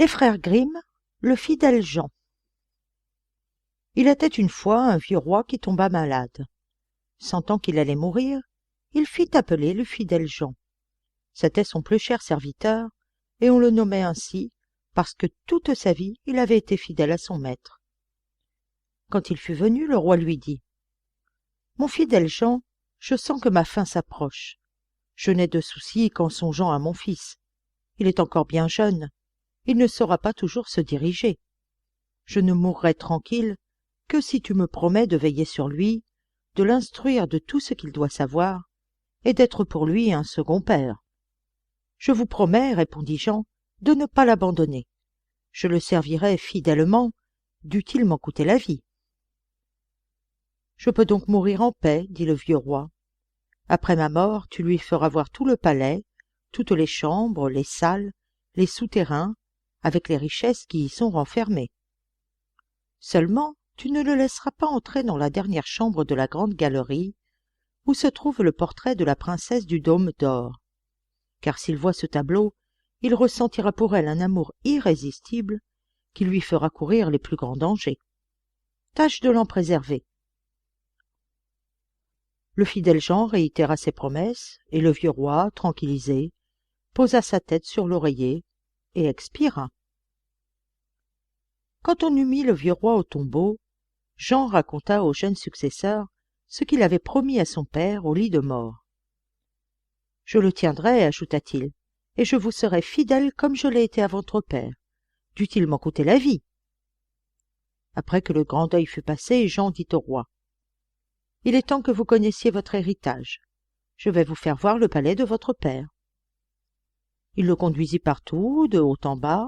Les frères Grimm, le fidèle Jean. Il était une fois un vieux roi qui tomba malade. Sentant qu'il allait mourir, il fit appeler le fidèle Jean. C'était son plus cher serviteur, et on le nommait ainsi parce que toute sa vie il avait été fidèle à son maître. Quand il fut venu, le roi lui dit : « Mon fidèle Jean, je sens que ma fin s'approche. Je n'ai de soucis qu'en songeant à mon fils. Il est encore bien jeune. Il ne saura pas toujours se diriger. Je ne mourrai tranquille que si tu me promets de veiller sur lui, de l'instruire de tout ce qu'il doit savoir, et d'être pour lui un second père. » « Je vous promets, répondit Jean, de ne pas l'abandonner. Je le servirai fidèlement, dût-il m'en coûter la vie. »« Je peux donc mourir en paix, dit le vieux roi. Après ma mort, tu lui feras voir tout le palais, toutes les chambres, les salles, les souterrains, avec les richesses qui y sont renfermées. Seulement, tu ne le laisseras pas entrer dans la dernière chambre de la grande galerie, où se trouve le portrait de la princesse du Dôme d'Or. Car s'il voit ce tableau, il ressentira pour elle un amour irrésistible qui lui fera courir les plus grands dangers. Tâche de l'en préserver. » Le fidèle Jean réitéra ses promesses, et le vieux roi, tranquillisé, posa sa tête sur l'oreiller et expira. Quand on eut mis le vieux roi au tombeau, Jean raconta au jeune successeur ce qu'il avait promis à son père au lit de mort. « Je le tiendrai, ajouta-t-il, et je vous serai fidèle comme je l'ai été à votre père, dût-il m'en coûter la vie. » Après que le grand deuil fut passé, Jean dit au roi : « Il est temps que vous connaissiez votre héritage. Je vais vous faire voir le palais de votre père. » Il le conduisit partout, de haut en bas,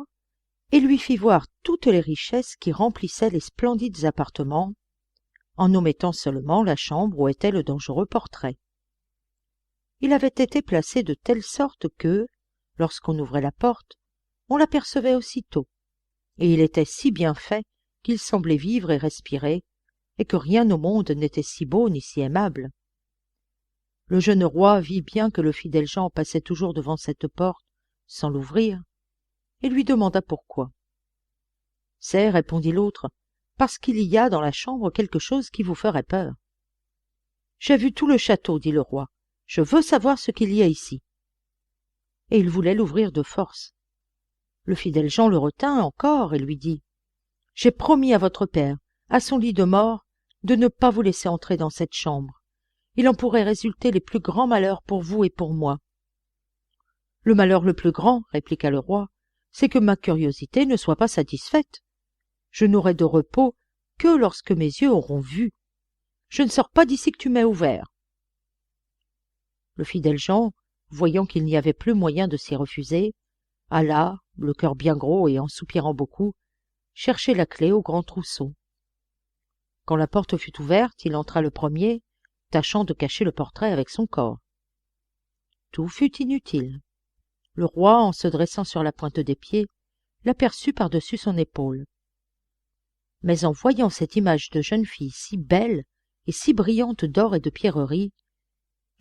et lui fit voir toutes les richesses qui remplissaient les splendides appartements, en omettant seulement la chambre où était le dangereux portrait. Il avait été placé de telle sorte que, lorsqu'on ouvrait la porte, on l'apercevait aussitôt, et il était si bien fait qu'il semblait vivre et respirer, et que rien au monde n'était si beau ni si aimable. Le jeune roi vit bien que le fidèle Jean passait toujours devant cette porte sans l'ouvrir, et lui demanda pourquoi. « C'est, répondit l'autre, parce qu'il y a dans la chambre quelque chose qui vous ferait peur. »« J'ai vu tout le château, dit le roi. Je veux savoir ce qu'il y a ici. » Et il voulait l'ouvrir de force. Le fidèle Jean le retint encore et lui dit : « J'ai promis à votre père, à son lit de mort, de ne pas vous laisser entrer dans cette chambre. Il en pourrait résulter les plus grands malheurs pour vous et pour moi. »« Le malheur le plus grand, répliqua le roi, c'est que ma curiosité ne soit pas satisfaite. Je n'aurai de repos que lorsque mes yeux auront vu. Je ne sors pas d'ici que tu m'aies ouvert. » Le fidèle Jean, voyant qu'il n'y avait plus moyen de s'y refuser, alla, le cœur bien gros et en soupirant beaucoup, chercher la clé au grand trousseau. Quand la porte fut ouverte, il entra le premier, tâchant de cacher le portrait avec son corps. Tout fut inutile. Le roi, en se dressant sur la pointe des pieds, l'aperçut par-dessus son épaule. Mais en voyant cette image de jeune fille si belle et si brillante d'or et de pierreries,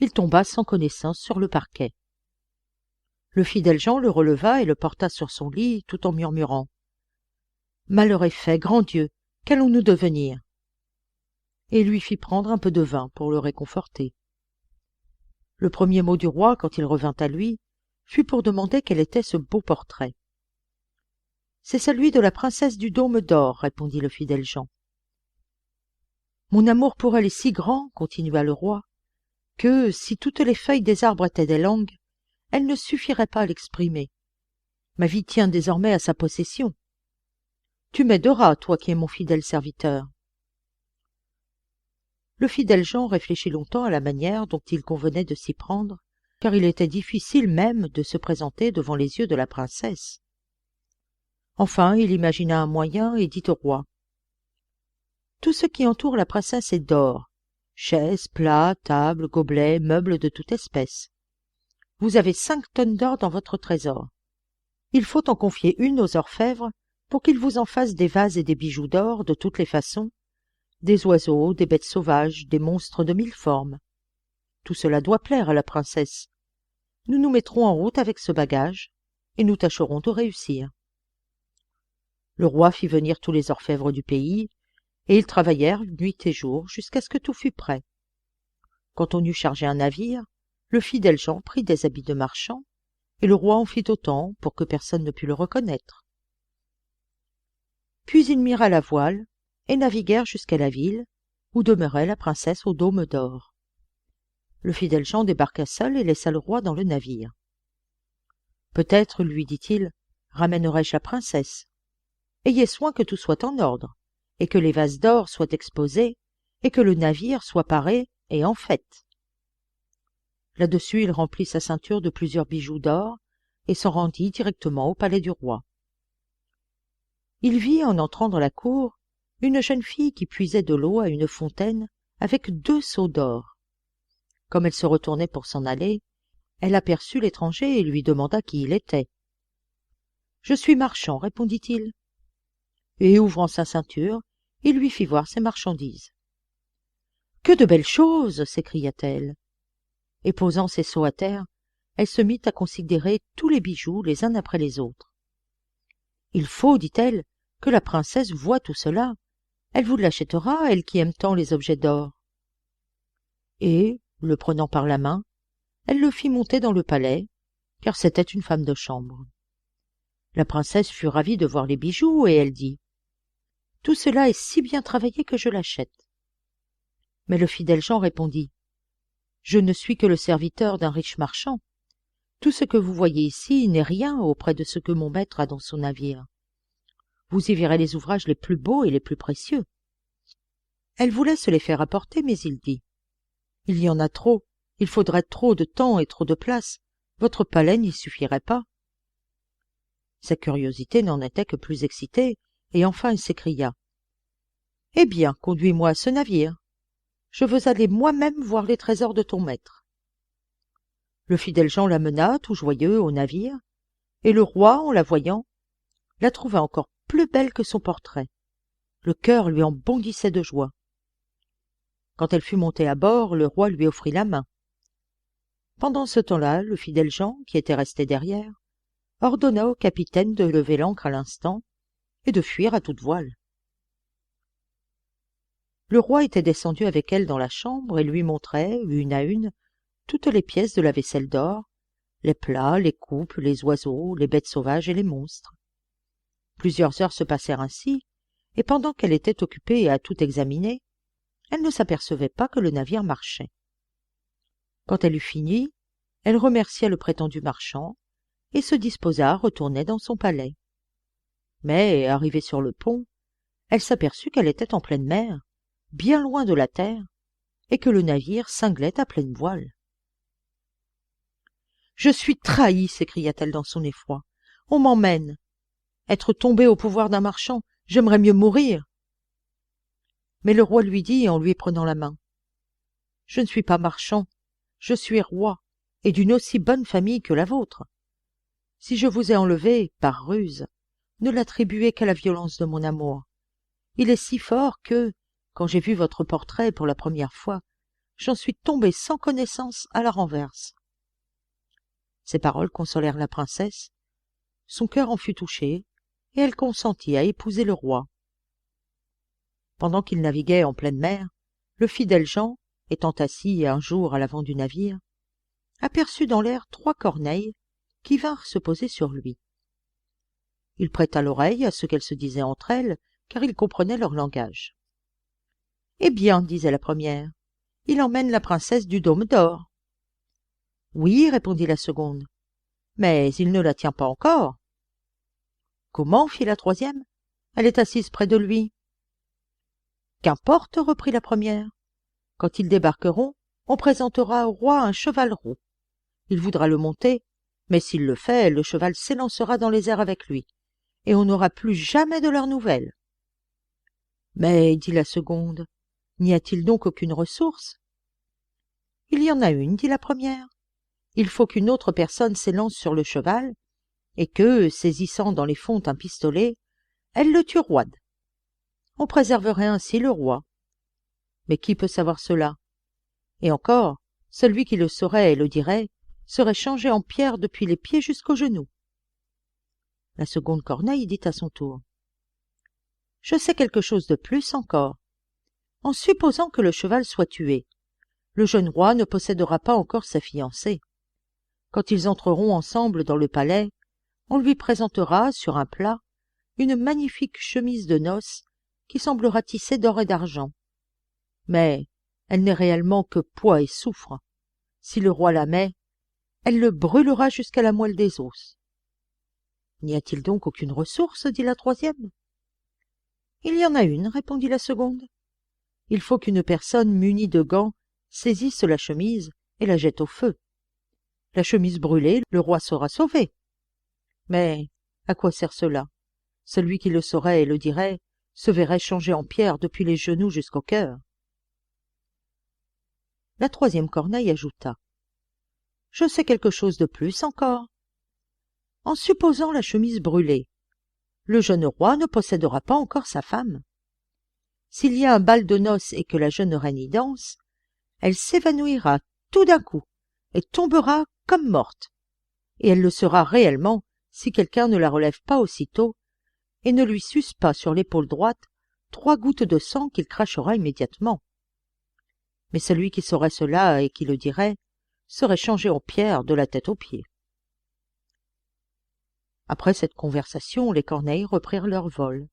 il tomba sans connaissance sur le parquet. Le fidèle Jean le releva et le porta sur son lit tout en murmurant : « Malheur est fait, grand Dieu, qu'allons-nous devenir ?» Et il lui fit prendre un peu de vin pour le réconforter. Le premier mot du roi, quand il revint à lui, fut pour demander quel était ce beau portrait. « C'est celui de la princesse du Dôme d'Or, » répondit le fidèle Jean. « Mon amour pour elle est si grand, » continua le roi, « que, si toutes les feuilles des arbres étaient des langues, elle ne suffirait pas à l'exprimer. Ma vie tient désormais à sa possession. Tu m'aideras, toi qui es mon fidèle serviteur. » Le fidèle Jean réfléchit longtemps à la manière dont il convenait de s'y prendre, car il était difficile même de se présenter devant les yeux de la princesse. Enfin, il imagina un moyen et dit au roi : « Tout ce qui entoure la princesse est d'or, chaises, plats, tables, gobelets, meubles de toute espèce. Vous avez 5 tonnes d'or dans votre trésor. Il faut en confier une aux orfèvres pour qu'ils vous en fassent des vases et des bijoux d'or de toutes les façons, des oiseaux, des bêtes sauvages, des monstres de 1000 formes. Tout cela doit plaire à la princesse. Nous nous mettrons en route avec ce bagage, et nous tâcherons de réussir. » Le roi fit venir tous les orfèvres du pays, et ils travaillèrent nuit et jour jusqu'à ce que tout fût prêt. Quand on eut chargé un navire, le fidèle Jean prit des habits de marchand, et le roi en fit autant pour que personne ne pût le reconnaître. Puis ils mirent à la voile et naviguèrent jusqu'à la ville, où demeurait la princesse au dôme d'or. Le fidèle Jean débarqua seul et laissa le roi dans le navire. « Peut-être, lui dit-il, ramènerai-je la princesse. Ayez soin que tout soit en ordre, et que les vases d'or soient exposés, et que le navire soit paré et en fête. » Là-dessus, il remplit sa ceinture de plusieurs bijoux d'or et s'en rendit directement au palais du roi. Il vit, en entrant dans la cour, une jeune fille qui puisait de l'eau à une fontaine avec 2 seaux d'or. Comme elle se retournait pour s'en aller, elle aperçut l'étranger et lui demanda qui il était. « Je suis marchand, répondit-il. Et ouvrant sa ceinture, il lui fit voir ses marchandises. « Que de belles choses !» s'écria-t-elle. Et posant ses seaux à terre, elle se mit à considérer tous les bijoux les uns après les autres. « Il faut, dit-elle, que la princesse voie tout cela. Elle vous l'achètera, elle qui aime tant les objets d'or. » Et, le prenant par la main, elle le fit monter dans le palais, car c'était une femme de chambre. La princesse fut ravie de voir les bijoux, et elle dit « Tout cela est si bien travaillé que je l'achète. » Mais le fidèle Jean répondit « Je ne suis que le serviteur d'un riche marchand. Tout ce que vous voyez ici n'est rien auprès de ce que mon maître a dans son navire. Vous y verrez les ouvrages les plus beaux et les plus précieux. » Elle voulait se les faire apporter, mais il dit « Il y en a trop, il faudrait trop de temps et trop de place. Votre palais n'y suffirait pas. » Sa curiosité n'en était que plus excitée, et enfin elle s'écria « Eh bien, conduis-moi à ce navire. Je veux aller moi-même voir les trésors de ton maître. » Le fidèle Jean la mena, tout joyeux, au navire, et le roi, en la voyant, la trouva encore plus belle que son portrait. Le cœur lui en bondissait de joie. Quand elle fut montée à bord, le roi lui offrit la main. Pendant ce temps-là, le fidèle Jean, qui était resté derrière, ordonna au capitaine de lever l'ancre à l'instant et de fuir à toute voile. Le roi était descendu avec elle dans la chambre et lui montrait, une à une, toutes les pièces de la vaisselle d'or, les plats, les coupes, les oiseaux, les bêtes sauvages et les monstres. Plusieurs heures se passèrent ainsi, et pendant qu'elle était occupée à tout examiner, elle ne s'apercevait pas que le navire marchait. Quand elle eut fini, elle remercia le prétendu marchand et se disposa à retourner dans son palais. Mais, arrivée sur le pont, elle s'aperçut qu'elle était en pleine mer, bien loin de la terre, et que le navire cinglait à pleine voile. « Je suis trahie !» s'écria-t-elle dans son effroi. « On m'emmène. Être tombée au pouvoir d'un marchand, j'aimerais mieux mourir. » Mais le roi lui dit en lui prenant la main « Je ne suis pas marchand, je suis roi, et d'une aussi bonne famille que la vôtre. Si je vous ai enlevé, par ruse, ne l'attribuez qu'à la violence de mon amour. Il est si fort que, quand j'ai vu votre portrait pour la première fois, j'en suis tombée sans connaissance à la renverse. » Ces paroles consolèrent la princesse. Son cœur en fut touché, et elle consentit à épouser le roi. Pendant qu'il naviguait en pleine mer, le fidèle Jean, étant assis un jour à l'avant du navire, aperçut dans l'air 3 corneilles qui vinrent se poser sur lui. Il prêta l'oreille à ce qu'elles se disaient entre elles, car il comprenait leur langage. « Eh bien, disait la première, il emmène la princesse du dôme d'or. »« Oui, répondit la seconde, mais il ne la tient pas encore. »« Comment ? Fit la troisième. Elle est assise près de lui. »« Qu'importe, reprit la première. Quand ils débarqueront, on présentera au roi un cheval roux. Il voudra le monter, mais s'il le fait, le cheval s'élancera dans les airs avec lui, et on n'aura plus jamais de leurs nouvelles. »« Mais, dit la seconde, n'y a-t-il donc aucune ressource ? » ?»« Il y en a une, dit la première. Il faut qu'une autre personne s'élance sur le cheval, et que, saisissant dans les fontes un pistolet, elle le turoide. On préserverait ainsi le roi. Mais qui peut savoir cela? Et encore, celui qui le saurait et le dirait serait changé en pierre depuis les pieds jusqu'aux genoux. La seconde corneille dit à son tour. je sais quelque chose de plus encore. En supposant que le cheval soit tué, le jeune roi ne possédera pas encore sa fiancée. Quand ils entreront ensemble dans le palais, on lui présentera, sur un plat, une magnifique chemise de noces qui semblera tissée d'or et d'argent. Mais elle n'est réellement que poids et soufre. Si le roi la met, elle le brûlera jusqu'à la moelle des os. N'y a-t-il donc aucune ressource, dit la troisième. Il y en a une, répondit la seconde. Il faut qu'une personne munie de gants saisisse la chemise et la jette au feu. La chemise brûlée, le roi sera sauvé. Mais à quoi sert cela? Celui qui le saurait et le dirait se verrait changé en pierre depuis les genoux jusqu'au cœur. La troisième corneille ajouta. Je sais quelque chose de plus encore. En supposant la chemise brûlée, le jeune roi ne possédera pas encore sa femme. S'il y a un bal de noces et que la jeune reine y danse, elle s'évanouira tout d'un coup et tombera comme morte. Et elle le sera réellement si quelqu'un ne la relève pas aussitôt et ne lui suce pas sur l'épaule droite 3 gouttes de sang qu'il crachera immédiatement. Mais celui qui saurait cela et qui le dirait serait changé en pierre de la tête aux pieds. Après cette conversation, les corneilles reprirent leur vol.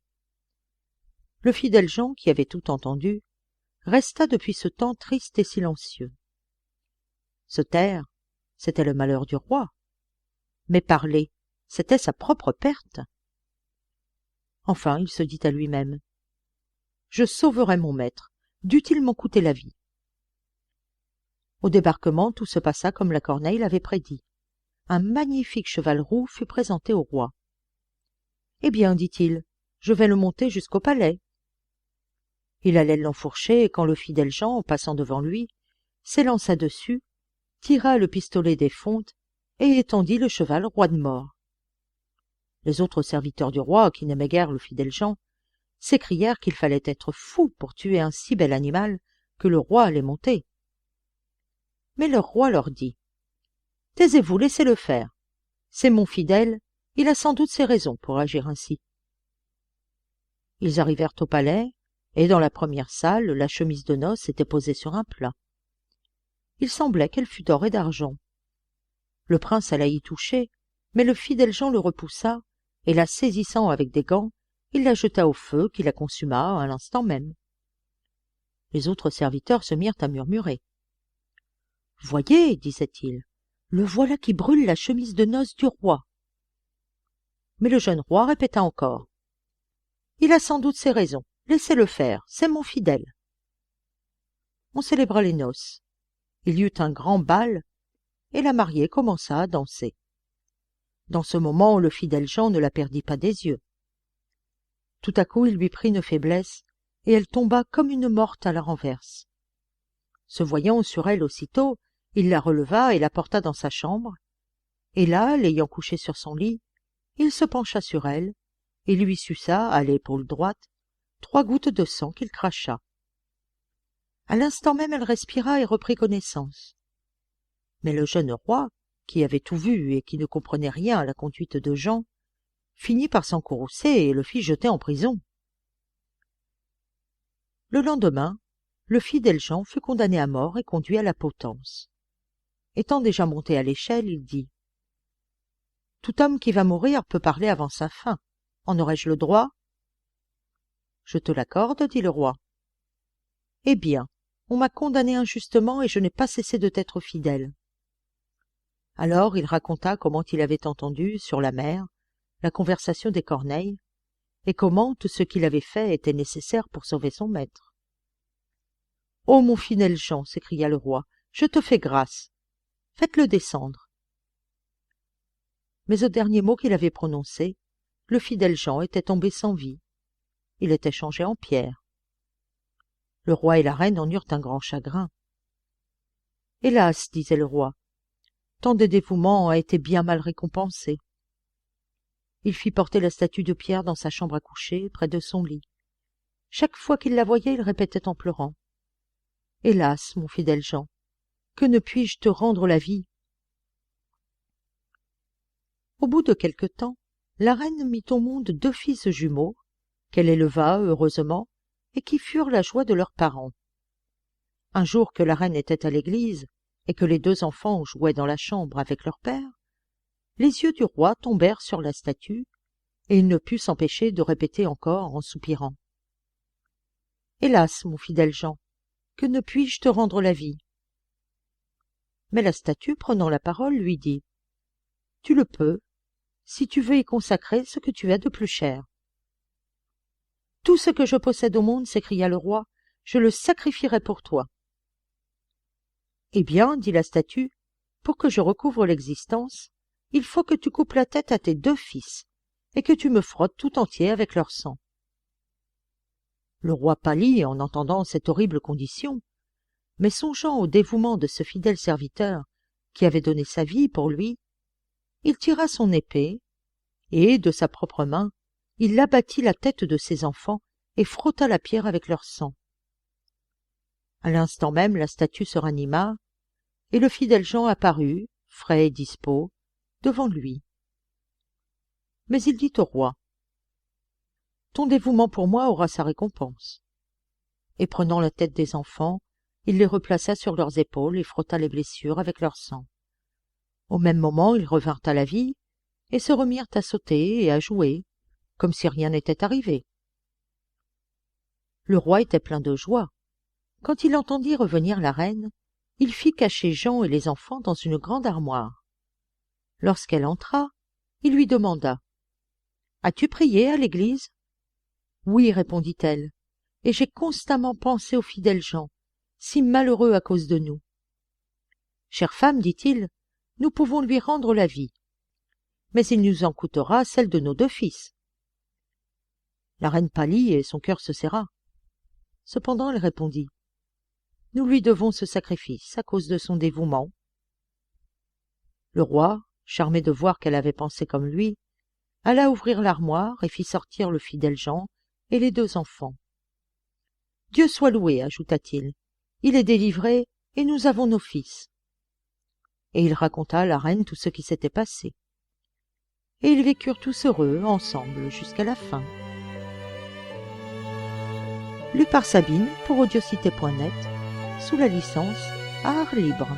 Le fidèle Jean, qui avait tout entendu, resta depuis ce temps triste et silencieux. Se taire, c'était le malheur du roi, mais parler, c'était sa propre perte. Enfin, il se dit à lui-même, « Je sauverai mon maître, dût-il m'en coûter la vie. » Au débarquement, tout se passa comme la corneille l'avait prédit. Un magnifique cheval roux fut présenté au roi. « Eh bien, dit-il, je vais le monter jusqu'au palais. » Il allait l'enfourcher quand le fidèle Jean, en passant devant lui, s'élança dessus, tira le pistolet des fontes et étendit le cheval roi de mort. Les autres serviteurs du roi, qui n'aimaient guère le fidèle Jean, s'écrièrent qu'il fallait être fou pour tuer un si bel animal que le roi allait monter. Mais leur roi leur dit « Taisez-vous, laissez-le faire. C'est mon fidèle, il a sans doute ses raisons pour agir ainsi. » Ils arrivèrent au palais, et dans la première salle, la chemise de noces était posée sur un plat. Il semblait qu'elle fût d'or et d'argent. Le prince alla y toucher, mais le fidèle Jean le repoussa, et la saisissant avec des gants, il la jeta au feu qui la consuma à l'instant même. Les autres serviteurs se mirent à murmurer. « Voyez, disait-il, le voilà qui brûle la chemise de noces du roi. » Mais le jeune roi répéta encore. « Il a sans doute ses raisons, laissez-le faire, c'est mon fidèle. » On célébra les noces. Il y eut un grand bal, et la mariée commença à danser. Dans ce moment, le fidèle Jean ne la perdit pas des yeux. Tout à coup, il lui prit une faiblesse, et elle tomba comme une morte à la renverse. Se voyant sur elle aussitôt, il la releva et la porta dans sa chambre, et là, l'ayant couchée sur son lit, il se pencha sur elle, et lui suça, à l'épaule droite, 3 gouttes de sang qu'il cracha. À l'instant même, elle respira et reprit connaissance. Mais le jeune roi, qui avait tout vu et qui ne comprenait rien à la conduite de Jean, finit par s'encourroucer et le fit jeter en prison. Le lendemain, le fidèle Jean fut condamné à mort et conduit à la potence. Étant déjà monté à l'échelle, il dit « Tout homme qui va mourir peut parler avant sa fin. En aurais-je le droit ?»« Je te l'accorde, dit le roi. »« Eh bien, on m'a condamné injustement et je n'ai pas cessé de t'être fidèle. » Alors il raconta comment il avait entendu, sur la mer, la conversation des corneilles, et comment tout ce qu'il avait fait était nécessaire pour sauver son maître. « Ô mon fidèle Jean, s'écria le roi, je te fais grâce. Faites-le descendre. » Mais au dernier mot qu'il avait prononcé, le fidèle Jean était tombé sans vie. Il était changé en pierre. Le roi et la reine en eurent un grand chagrin. « Hélas, disait le roi, tant de dévouement a été bien mal récompensé. » Il fit porter la statue de pierre dans sa chambre à coucher, près de son lit. Chaque fois qu'il la voyait, il répétait en pleurant. « Hélas, mon fidèle Jean, que ne puis-je te rendre la vie ?» Au bout de quelque temps, la reine mit au monde 2 fils jumeaux, qu'elle éleva heureusement et qui furent la joie de leurs parents. Un jour que la reine était à l'église et que les 2 enfants jouaient dans la chambre avec leur père, les yeux du roi tombèrent sur la statue, et il ne put s'empêcher de répéter encore en soupirant: « Hélas, mon fidèle Jean, que ne puis-je te rendre la vie ?» Mais la statue, prenant la parole, lui dit: « Tu le peux, si tu veux y consacrer ce que tu as de plus cher. »« Tout ce que je possède au monde, s'écria le roi, je le sacrifierai pour toi. »« Eh bien, dit la statue, pour que je recouvre l'existence, il faut que tu coupes la tête à tes 2 fils, et que tu me frottes tout entier avec leur sang. » Le roi pâlit en entendant cette horrible condition, mais songeant au dévouement de ce fidèle serviteur qui avait donné sa vie pour lui, il tira son épée, et, de sa propre main, il abattit la tête de ses enfants et frotta la pierre avec leur sang. À l'instant même, la statue se ranima, et le fidèle Jean apparut, frais et dispos, devant lui. Mais il dit au roi: « Ton dévouement pour moi aura sa récompense. » Et prenant la tête des enfants, il les replaça sur leurs épaules et frotta les blessures avec leur sang. Au même moment, ils revinrent à la vie et se remirent à sauter et à jouer, comme si rien n'était arrivé. Le roi était plein de joie. Quand il entendit revenir la reine, il fit cacher Jean et les enfants dans une grande armoire. Lorsqu'elle entra, il lui demanda: « As-tu prié à l'église ?»« Oui, répondit-elle, et j'ai constamment pensé au fidèle Jean, si malheureux à cause de nous. »« Chère femme, dit-il, nous pouvons lui rendre la vie, mais il nous en coûtera celle de nos 2 fils. » La reine pâlit et son cœur se serra. Cependant elle répondit: « Nous lui devons ce sacrifice à cause de son dévouement. » Le roi, charmé de voir qu'elle avait pensé comme lui, alla ouvrir l'armoire et fit sortir le fidèle Jean et les 2 enfants. « Dieu soit loué, ajouta-t-il, il est délivré et nous avons nos fils. » Et il raconta à la reine tout ce qui s'était passé. Et ils vécurent tous heureux ensemble jusqu'à la fin. Lu par Sabine pour audiocité.net, sous la licence Art Libre.